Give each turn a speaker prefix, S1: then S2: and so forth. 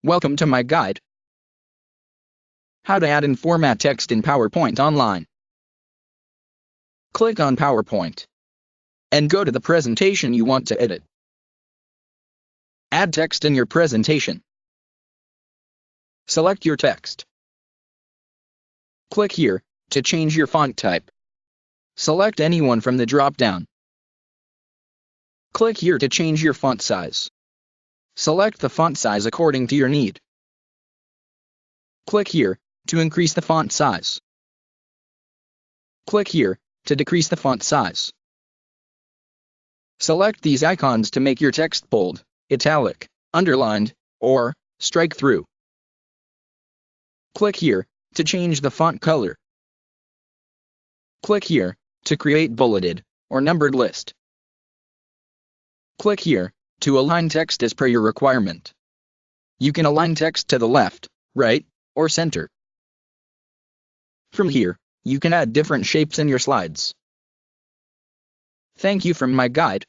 S1: Welcome to MyGuide. How to add and format text in PowerPoint online. Click on PowerPoint and go to the presentation you want to edit. Add text in your presentation. Select your text. Click here to change your font type. Select any one from the drop-down. Click here to change your font size. Select the font size according to your need. Click here to increase the font size. Click here to decrease the font size. Select these icons to make your text bold, italic, underlined, or strike through. Click here to change the font color. Click here to create bulleted or numbered list. Click here to align text as per your requirement. You can align text to the left, right, or center. From here, you can add different shapes in your slides. Thank you from MyGuide.